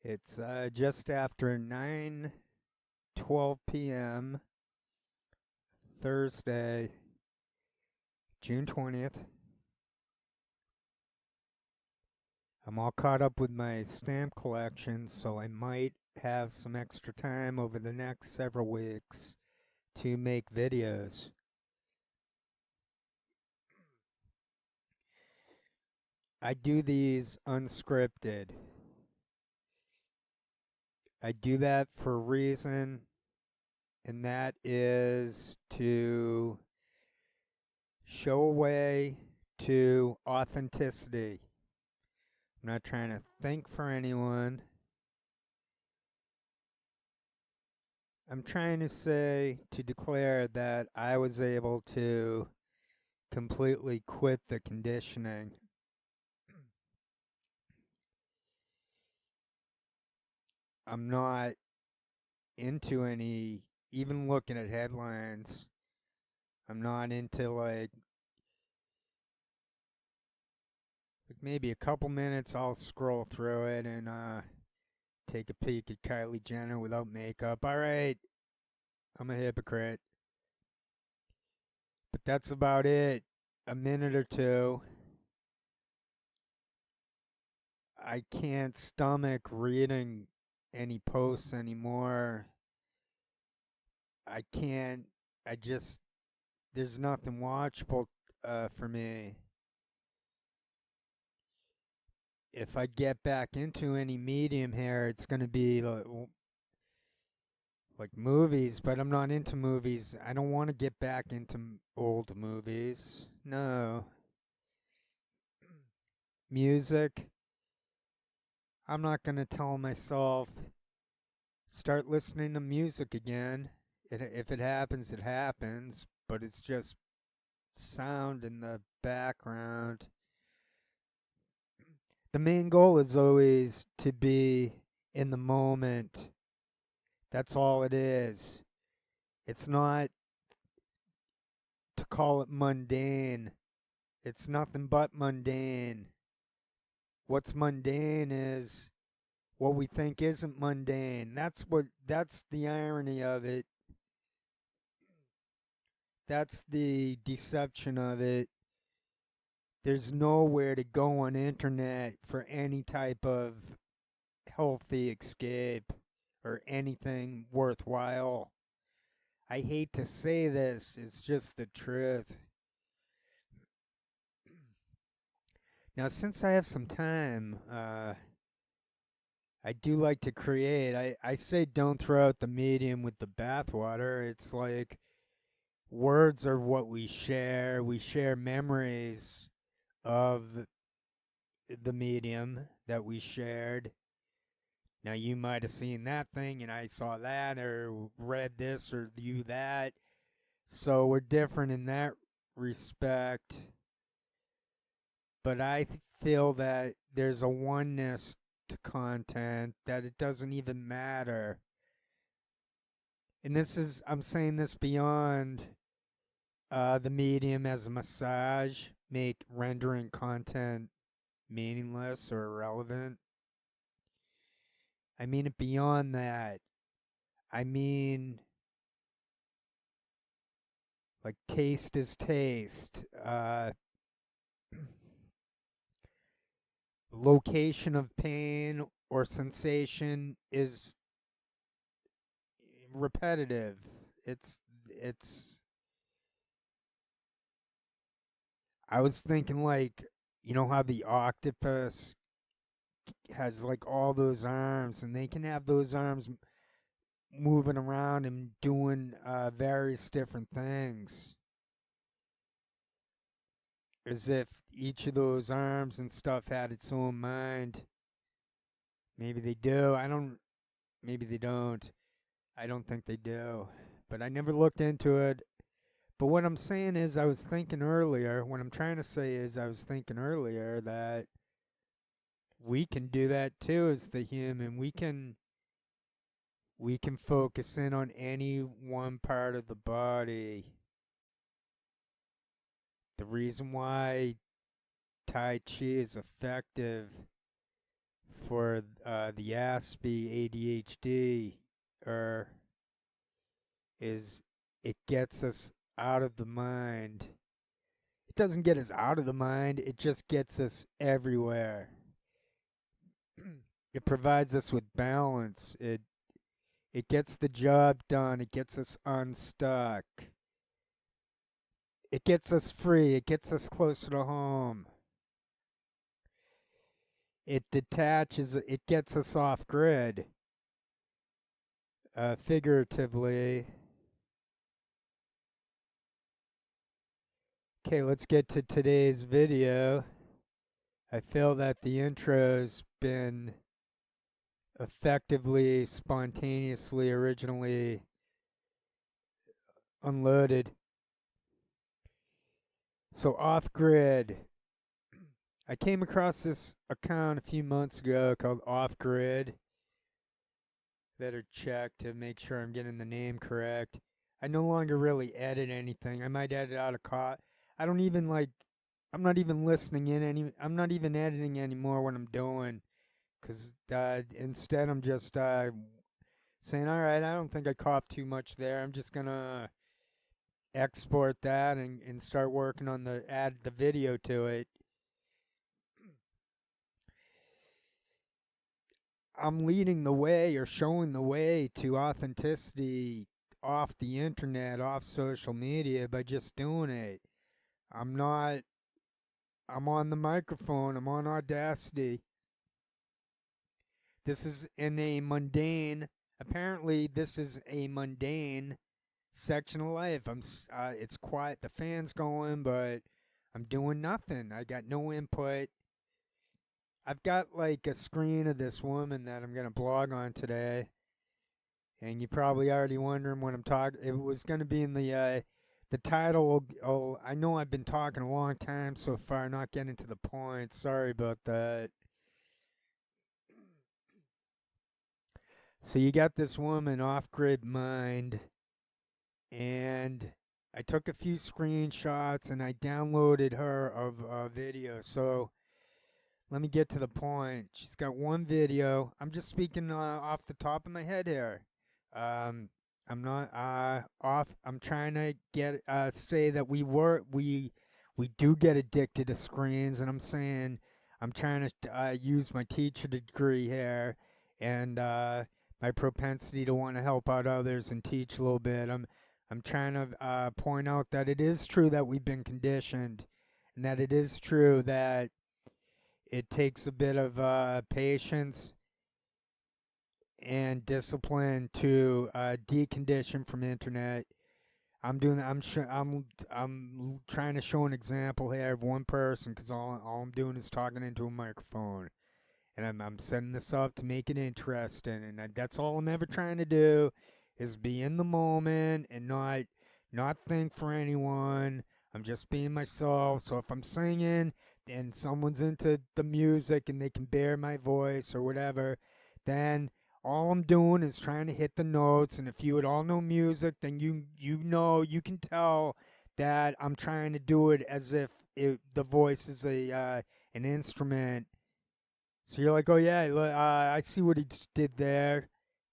It's just after 9:12 p.m. Thursday, June 20th. I'm all caught up with my stamp collection, so I might have some extra time over the next several weeks to make videos. I do these unscripted. I do that for a reason, and that is to show a way to authenticity. I'm not trying to think for anyone. I'm trying to declare that I was able to completely quit the conditioning. I'm not into even looking at headlines. I'm not into like maybe a couple minutes I'll scroll through it and take a peek at Kylie Jenner without makeup. All right, I'm a hypocrite. But that's about it. A minute or two. I can't stomach reading any posts anymore. I can't, I just, there's nothing watchable for me. If I get back into any medium here, it's going to be like movies, but I'm not into movies. I don't want to get back into old movies. No. Music. I'm not going to tell myself, start listening to music again. If it happens, it happens, but it's just sound in the background. The main goal is always to be in the moment. That's all it is. It's not to call it mundane. It's nothing but mundane. What's mundane is what we think isn't mundane. That's the irony of it. That's the deception of it. There's nowhere to go on internet for any type of healthy escape or anything worthwhile. I hate to say this, it's just the truth. Now, since I have some time, I do like to create. I say don't throw out the medium with the bathwater. It's like words are what we share. We share memories of the medium that we shared. Now, you might have seen that thing, and I saw that, or read this, or you that. So we're different in that respect. But I feel that there's a oneness to content, that it doesn't even matter. And I'm saying this beyond the medium as a massage, make rendering content meaningless or irrelevant. I mean it beyond that. I mean, like, taste is taste. Location of pain or sensation is repetitive. It's I was thinking, like, you know how the octopus has like all those arms, and they can have those arms moving around and doing various different things, as if each of those arms and stuff had its own mind. Maybe they do. I don't. Maybe they don't. I don't think they do. But I never looked into it. But what I'm saying is, I was thinking earlier, what I'm trying to say is, I was thinking earlier that we can do that too as the human. We can focus in on any one part of the body. The reason why Tai Chi is effective for the ASPE ADHD er, is it gets us out of the mind. It doesn't get us out of the mind, it just gets us everywhere. It provides us with balance. It gets the job done. It gets us unstuck. It gets us free. It gets us closer to home. It detaches. It gets us off grid. Figuratively. Okay, let's get to today's video. I feel that the intro's been effectively, spontaneously, originally unloaded. So off grid. I came across this account a few months ago called Off Grid. Better check to make sure I'm getting the name correct. I no longer really edit anything. I might edit out a cut. I don't even like. I'm not even listening in any. I'm not even editing anymore what I'm doing, cause instead I'm just saying, all right, I don't think I coughed too much there. I'm just gonna export that and start working on add the video to it. I'm leading the way or showing the way to authenticity off the internet, off social media by just doing it. I'm not, I'm on the microphone, I'm on Audacity. This is in a mundane, apparently, this is a mundane section of life. It's quiet, the fan's going, but I'm doing nothing. I got no input. I've got like a screen of this woman that I'm gonna blog on today, and you're probably already wondering what I'm talking. It was gonna be in the title. Oh, I know I've been talking a long time so far, not getting to the point. Sorry about that. So you got this woman off grid mind, and I took a few screenshots and I downloaded her of a video. So let me get to the point. She's got one video. I'm just speaking off the top of my head here. I'm not off. I'm trying to get say that we do get addicted to screens, and I'm saying I'm trying to use my teacher degree here and my propensity to want to help out others and teach a little bit. I'm trying to point out that it is true that we've been conditioned, and that it is true that it takes a bit of patience and discipline to decondition from internet. I'm trying to show an example here of one person because all I'm doing is talking into a microphone, and I'm setting this up to make it interesting, and that's all I'm ever trying to do is be in the moment and not think for anyone. I'm just being myself. So if I'm singing and someone's into the music and they can bear my voice or whatever, then all I'm doing is trying to hit the notes. And if you at all know music, then you can tell that I'm trying to do it as if the voice is an instrument. So you're like, oh yeah, I see what he just did there.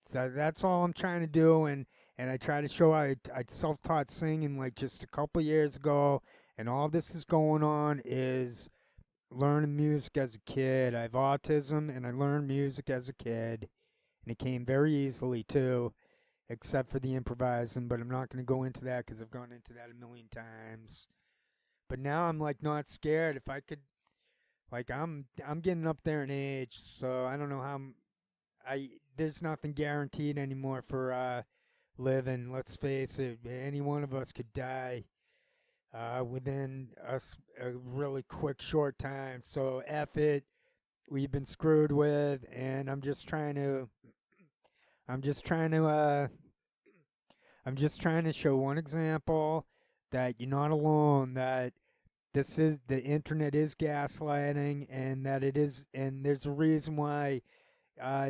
So that's all I'm trying to do, and I try to show I self-taught singing like just a couple years ago, and all this is going on is learning music as a kid. I have autism, and I learned music as a kid, and it came very easily too, except for the improvising. But I'm not going to go into that because I've gone into that a million times. But now I'm like not scared. If I could, like I'm getting up there in age, so I don't know how there's nothing guaranteed anymore for living. Let's face it, any one of us could die within a really quick, short time. So F it, we've been screwed with, and I'm just trying to, I'm just trying to show one example that you're not alone. That the internet is gaslighting, and that it is, and there's a reason why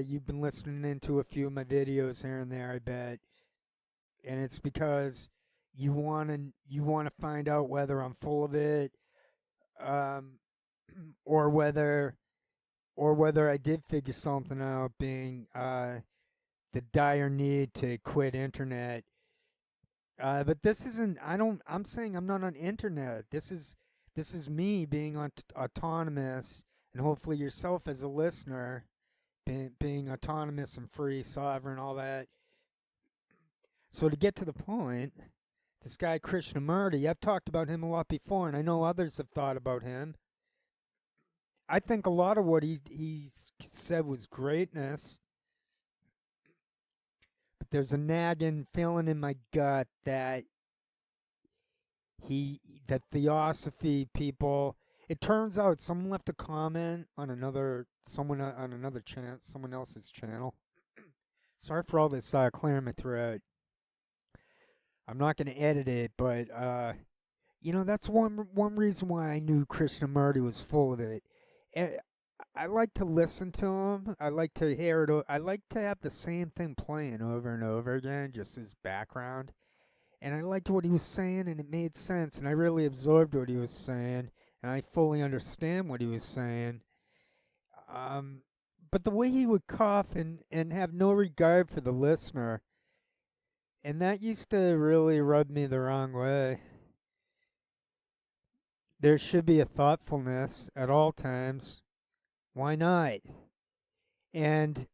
you've been listening into a few of my videos here and there, I bet, and it's because you wanna find out whether I'm full of it, um, or whether or whether I did figure something out, being the dire need to quit internet. But this isn't. I don't. I'm saying I'm not on internet. This is me being autonomous, and hopefully yourself as a listener being autonomous and free, sovereign, all that. So to get to the point, this guy Krishnamurti, I've talked about him a lot before, and I know others have thought about him. I think a lot of what he said was greatness, but there's a nagging feeling in my gut that that theosophy people. It turns out someone left a comment on another channel, someone else's channel. Sorry for all this clearing my throat. I'm not going to edit it, but that's one reason why I knew Krishnamurti was full of it. Eh, I like to listen to him. I like to hear it. I like to have the same thing playing over and over again, just as background. And I liked what he was saying, and it made sense. And I really absorbed what he was saying, and I fully understand what he was saying. Um, but the way he would cough and have no regard for the listener, and that used to really rub me the wrong way. There should be a thoughtfulness at all times. Why not? And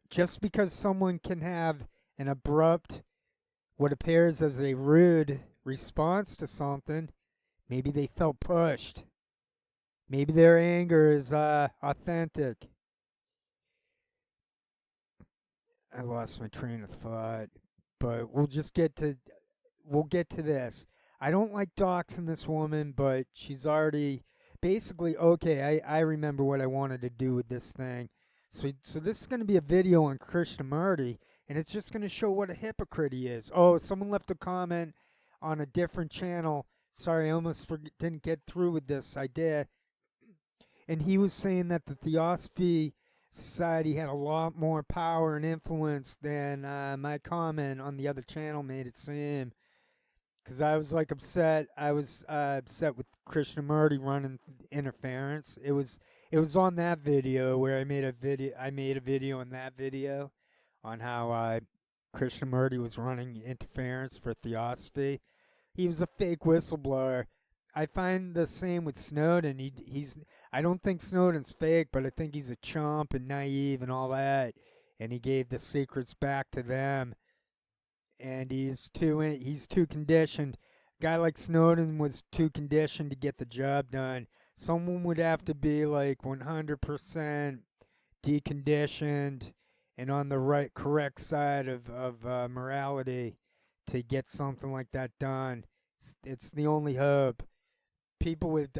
just because someone can have an abrupt, what appears as a rude response to something, maybe they felt pushed. Maybe their anger is authentic. I lost my train of thought, but we'll get to this. I don't like doxing this woman, but she's already basically okay. I remember what I wanted to do with this thing. So this is going to be a video on Krishnamurti, and it's just going to show what a hypocrite he is. Oh, someone left a comment on a different channel. Sorry, I almost didn't get through with this. I did. And he was saying that the Theosophy Society had a lot more power and influence than my comment on the other channel made it seem. Because I was like upset. I was upset with Krishnamurti running interference. It was on that video where I made a video. I made a video on that video on how Krishnamurti was running interference for Theosophy. He was a fake whistleblower. I find the same with Snowden. He's. I don't think Snowden's fake, but I think he's a chump and naive and all that. And he gave the secrets back to them. And he's too conditioned. A guy like Snowden was too conditioned to get the job done. Someone would have to be like 100% deconditioned and on the correct side of morality to get something like that done. It's the only hope. People with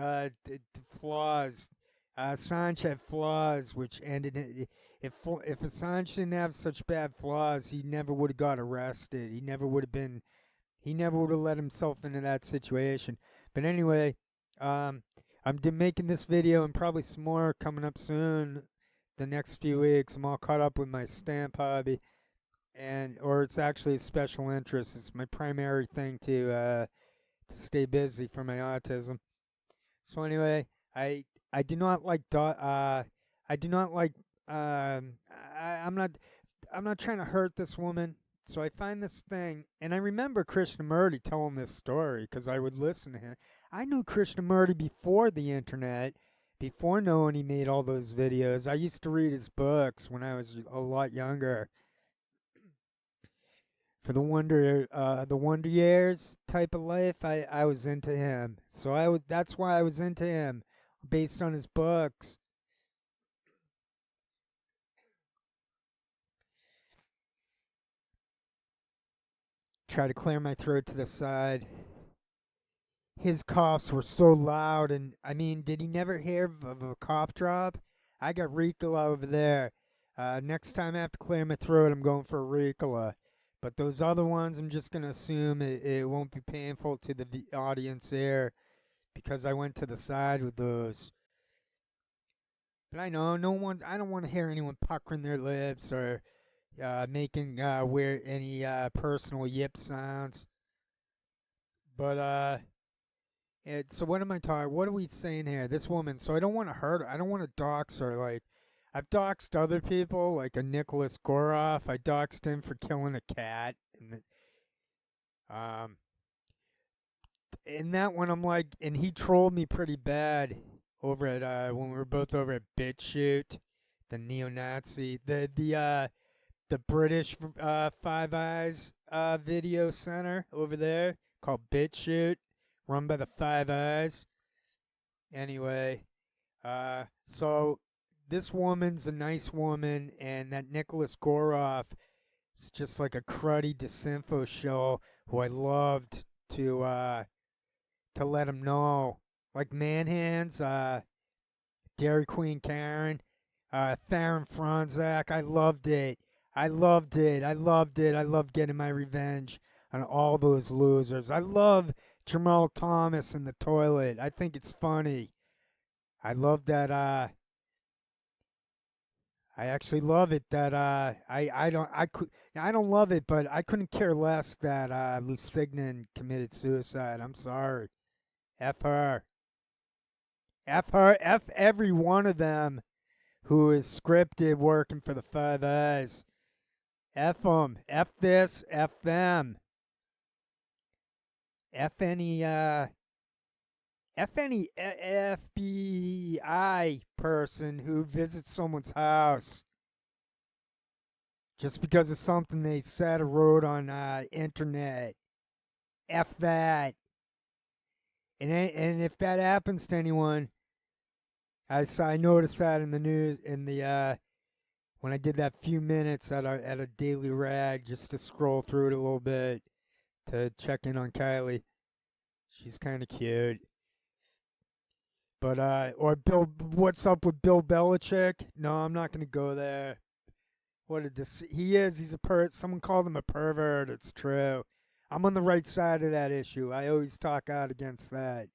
flaws. Assange had flaws, which ended in, if Assange didn't have such bad flaws, he never would have got arrested. He never would have been. He never would have let himself into that situation. But anyway, I'm making this video and probably some more coming up soon. The next few weeks, I'm all caught up with my stamp hobby, or it's actually a special interest. It's my primary thing to stay busy for my autism. So anyway, I do not like I do not like I'm not trying to hurt this woman. So I find this thing, and I remember Krishnamurti telling this story because I would listen to him. I knew Krishnamurti before the internet, before knowing he made all those videos. I used to read his books when I was a lot younger. For the Wonder Years type of life, I was into him. So that's why I was into him, based on his books. Try to clear my throat to the side. His coughs were so loud, and I mean, did he never hear of a cough drop? I got Ricola over there. Next time I have to clear my throat, I'm going for a Ricola. But those other ones, I'm just going to assume it won't be painful to the audience there because I went to the side with those. But I know no one. I don't want to hear anyone puckering their lips or making any personal yip sounds. But So what am I talking? What are we saying here? This woman. So I don't want to hurt her. I don't want to dox her. Like I've doxed other people, like a Nicholas Goroff. I doxed him for killing a cat, and um, in that one I'm like, and he trolled me pretty bad over at when we were both over at BitChute, the neo-Nazi, the British Five Eyes video center over there called BitChute, run by the Five Eyes. Anyway, so this woman's a nice woman, and that Nicholas Goroff is just like a cruddy disinfo show who I loved to let him know. Like Manhands, Dairy Queen Karen, Theron Franzak. I loved it. I loved it. I loved it. I loved getting my revenge on all those losers. I love Jamal Thomas in the toilet. I think it's funny. I love that. I actually love it that I don't love it, but I couldn't care less that Lusignan committed suicide. I'm sorry. F her. F her. F every one of them who is scripted working for the Five Eyes. F them. F this. F them. F any FBI person who visits someone's house just because of something they said or wrote on internet. F that. And if that happens to anyone, I noticed that in the news in the when I did that few minutes at a daily rag just to scroll through it a little bit to check in on Kylie. She's kind of cute. But or Bill, what's up with Bill Belichick? No, I'm not gonna go there. What a he is. He's a someone called him a pervert. It's true. I'm on the right side of that issue. I always talk out against that.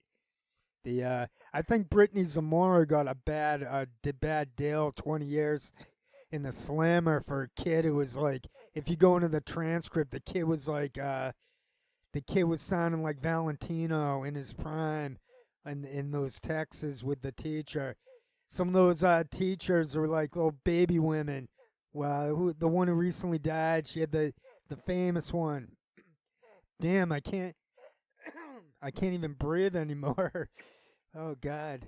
I think Brittany Zamora got a bad deal, 20 years in the slammer for a kid who was like, if you go into the transcript, the kid was sounding like Valentino in his prime, in those texts with the teacher. Some of those teachers were like little baby women. Well, the one who recently died, she had the famous one. Damn, I can't even breathe anymore. Oh God.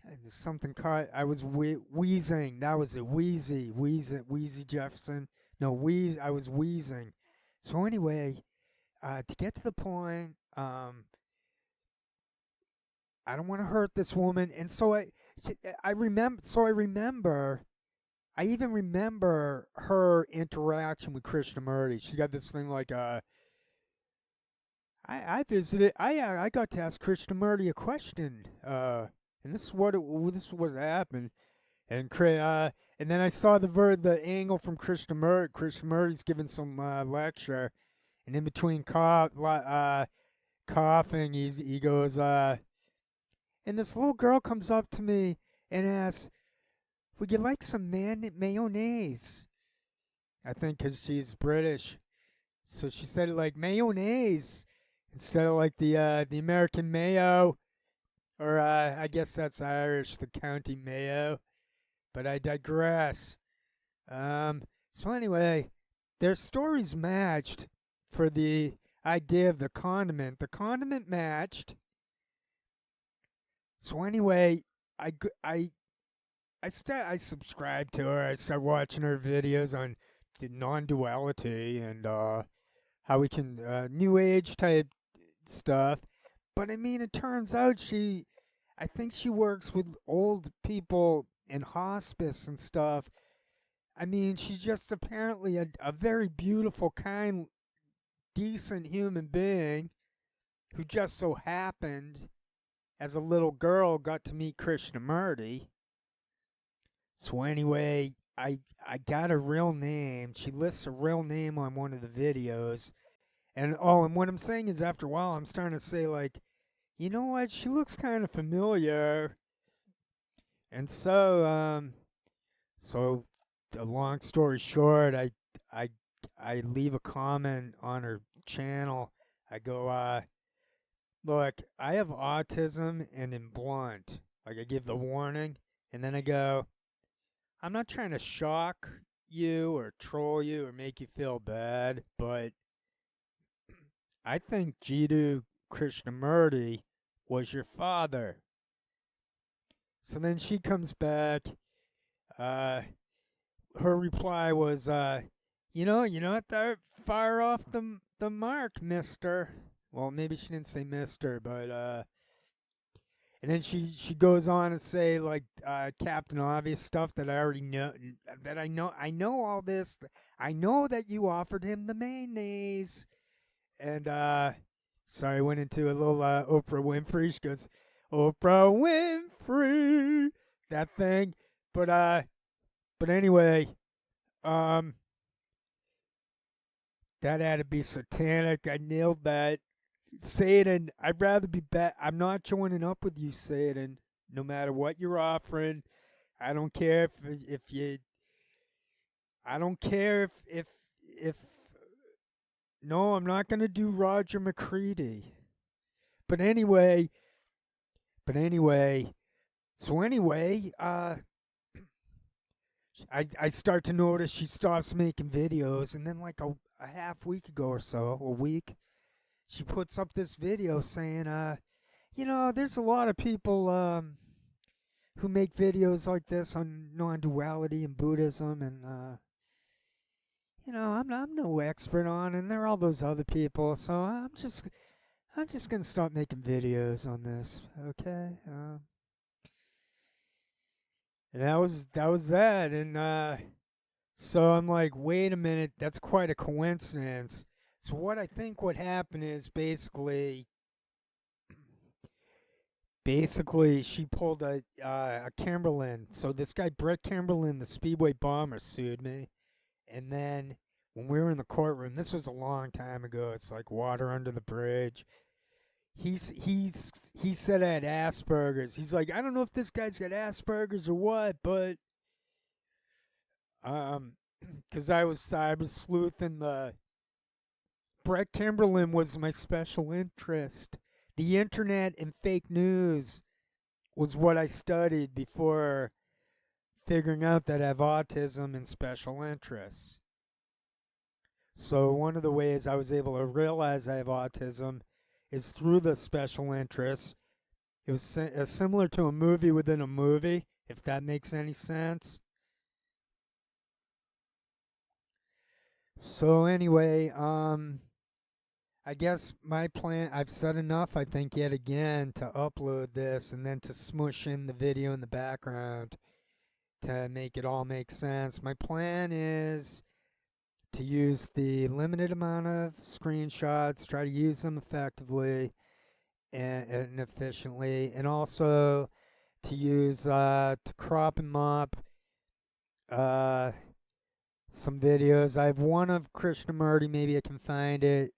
There's something caught. I was wheezing. That was it. Wheezy Jefferson. No, wheeze. I was wheezing. So anyway, to get to the point, I don't want to hurt this woman, and so I remember. So I remember. I even remember her interaction with Krishnamurti. She got this thing like, I visited. I got to ask Krishnamurti a question. And this is what happened. And then I saw the angle from Krishnamurti. Krishnamurti's giving some lecture, and in between coughing, he goes, and this little girl comes up to me and asks, "Would you like some mayonnaise?" I think because she's British, so she said it like mayonnaise instead of like the American Mayo, or I guess that's Irish, the County Mayo. But I digress. So anyway, their stories matched for the idea of the condiment. The condiment matched. So anyway, I g- I subscribed to her. I started watching her videos on the non-duality and how we can new age type stuff. But I mean, it turns out I think she works with old people in hospice and stuff. I mean, she's just apparently a very beautiful, kind, decent human being who just so happened, as a little girl, got to meet Krishnamurti. So anyway, I got her real name. She lists her real name on one of the videos. And what I'm saying is, after a while, I'm starting to say, like, you know what? She looks kind of familiar. And so a long story short, I, I leave a comment on her channel. I go, Look, I have autism and in blunt. Like I give the warning and then I go, I'm not trying to shock you or troll you or make you feel bad, but I think Jiddu Krishnamurti was your father. So then she comes back. Uh, her reply was, you're not that far off the mark, Mister. Well, maybe she didn't say Mister, but and then she goes on to say like Captain Obvious stuff that I already know. That I know all this. I know that you offered him the mayonnaise. And sorry, I went into a little Oprah Winfrey. She goes, Oprah Winfrey, that thing. But anyway, um, that had to be satanic. I nailed that. Satan, I'd rather be back. I'm not joining up with you, Satan. No matter what you're offering, I don't care if you. I don't care if. No, I'm not gonna do Roger McCready. But anyway, but anyway, so anyway, I start to notice she stops making videos, and then like a half week ago or so, a week, she puts up this video saying, there's a lot of people who make videos like this on non-duality and Buddhism, and I'm no expert on, and there are all those other people, so I'm just gonna start making videos on this, okay? And that was that, and so I'm like, wait a minute, that's quite a coincidence. So what I think what happened is basically she pulled a Kimberlin. So this guy Brett Kimberlin, the Speedway bomber, sued me, and then when we were in the courtroom, this was a long time ago. It's like water under the bridge. He said I had Asperger's. He's like, I don't know if this guy's got Asperger's or what, but um, because I was cyber sleuthing the Brett Kimberlin was my special interest. The internet and fake news was what I studied before figuring out that I have autism and special interests. So one of the ways I was able to realize I have autism is through the special interests. It was similar to a movie within a movie, if that makes any sense. So anyway, I guess my plan, I've said enough, I think, yet again, to upload this and then to smush in the video in the background to make it all make sense. My plan is to use the limited amount of screenshots, try to use them effectively and efficiently, and also to use to crop and mop uh, some videos. I have one of Krishnamurti, maybe I can find it,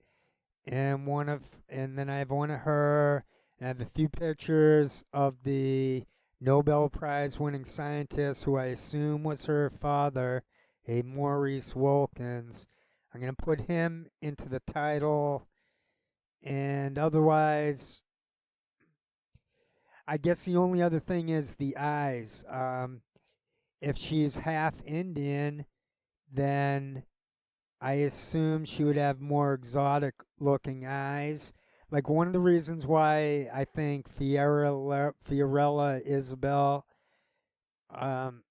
and then I have one of her, and I have a few pictures of the Nobel Prize winning scientist who I assume was her father, a Maurice Wilkins. I'm going to put him into the title, and otherwise, I guess the only other thing is the eyes. If she's half Indian, then I assume she would have more exotic looking eyes. Like one of the reasons why I think Fiorella Isabel um,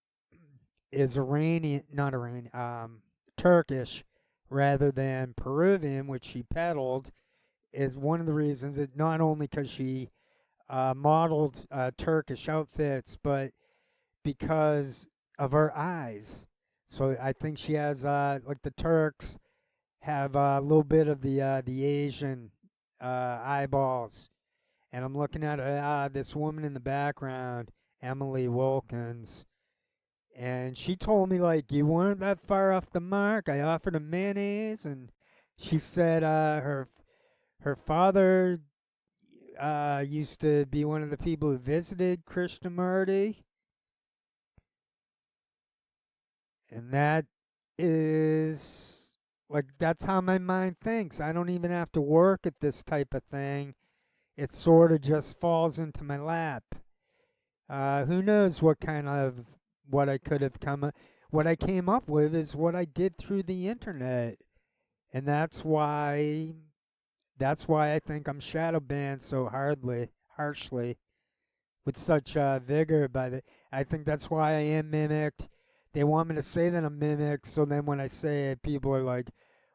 is Iranian, not Iranian, Turkish rather than Peruvian, which she peddled, is one of the reasons. It not only because she modeled Turkish outfits, but because of her eyes. So I think she has like the Turks have a little bit of the Asian eyeballs. And I'm looking at this woman in the background, Emily Wilkins, and she told me like you weren't that far off the mark. I offered a mayonnaise, and she said her father used to be one of the people who visited Krishnamurti, and that is like that's how my mind thinks. I don't even have to work at this type of thing. it sort of just falls into my lap. Who knows what I could have what I came up with is what I did through the internet, and that's why I think I'm shadow banned so harshly, with such vigor by the. I think that's why I am mimicked. They want me to say that I'm mimicked, so then when I say it, people are like,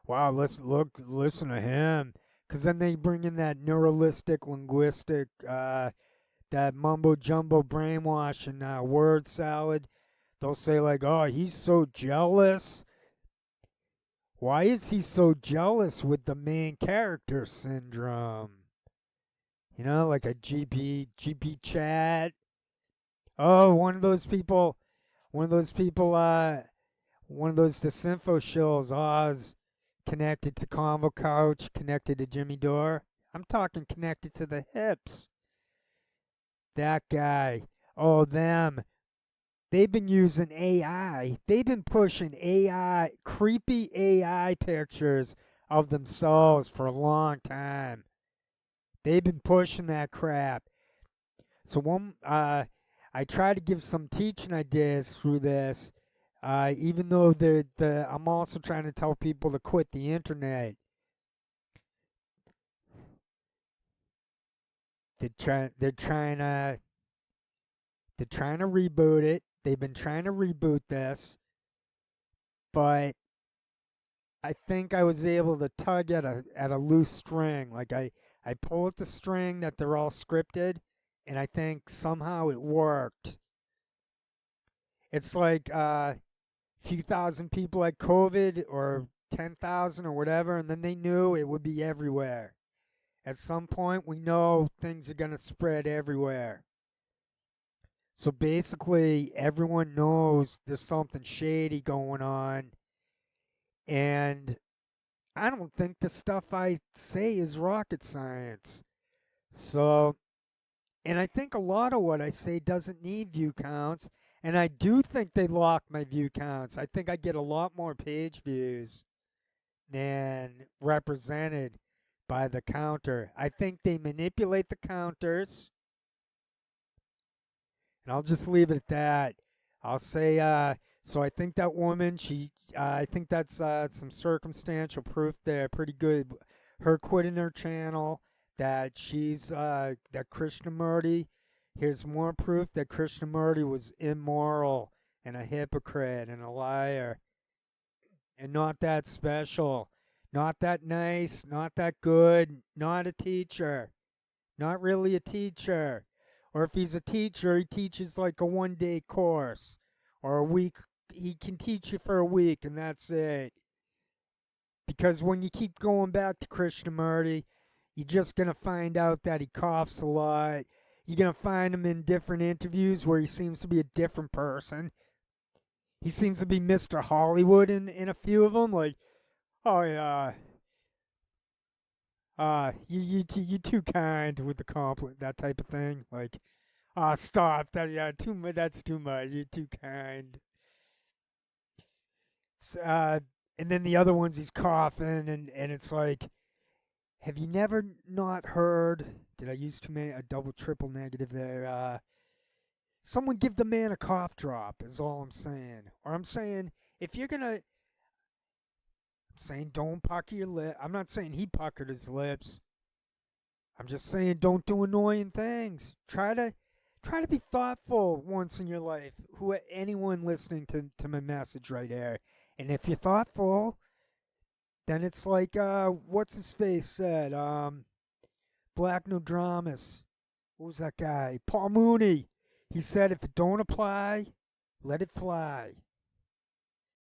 "Wow, listen to him," because then they bring in that neuralistic, linguistic, that mumbo jumbo brainwash and word salad. They'll say like, "Oh, he's so jealous. Why is he so jealous with the main character syndrome?" Like a GP chat. Oh, one of those people, one of those disinfo shills. Oz connected to Convo Couch, connected to Jimmy Dore. I'm talking connected to the hips. That guy. Oh, them. They've been using AI. They've been pushing AI, creepy AI pictures of themselves for a long time. They've been pushing that crap. So I try to give some teaching ideas through this, even though I'm also trying to tell people to quit the internet. They're trying to reboot it. They've been trying to reboot this, but I think I was able to tug at a loose string. Like I pull at the string that they're all scripted, and I think somehow it worked. It's like few thousand people had COVID or 10,000 or whatever, and then they knew it would be everywhere. At some point, we know things are going to spread everywhere. So basically, everyone knows there's something shady going on, and I don't think the stuff I say is rocket science. So, and I think a lot of what I say doesn't need view counts, and I do think they lock my view counts. I think I get a lot more page views than represented by the counter. I think they manipulate the counters, and I'll just leave it at that. I'll say, so I think that woman, I think that's some circumstantial proof there, pretty good. Her quitting her channel, that Krishnamurti, here's more proof that Krishnamurti was immoral and a hypocrite and a liar and not that special, not that nice, not that good, not a teacher, not really a teacher. Or if he's a teacher, he teaches like a 1 day course or a week. He can teach you for a week and that's it. Because when you keep going back to Krishnamurti, you're just going to find out that he coughs a lot. You're going to find him in different interviews where he seems to be a different person. He seems to be Mr. Hollywood in a few of them. Like, oh yeah, you too kind with the compliment, that type of thing. Like, stop that. Yeah, too much. That's too much. You're too kind. Uh, and then the other ones, he's coughing, and it's like, have you never not heard? Did I use too many? A double, triple negative there. Someone give the man a cough drop. Is all I'm saying. Or I'm saying if you're gonna, I'm saying don't pucker your lip. I'm not saying he puckered his lips. I'm just saying don't do annoying things. Try to be thoughtful once in your life. Anyone listening to my message right here. And if you're thoughtful, then it's like what's his face said? Black No Dramas. What was that guy? Paul Mooney. He said if it don't apply, let it fly.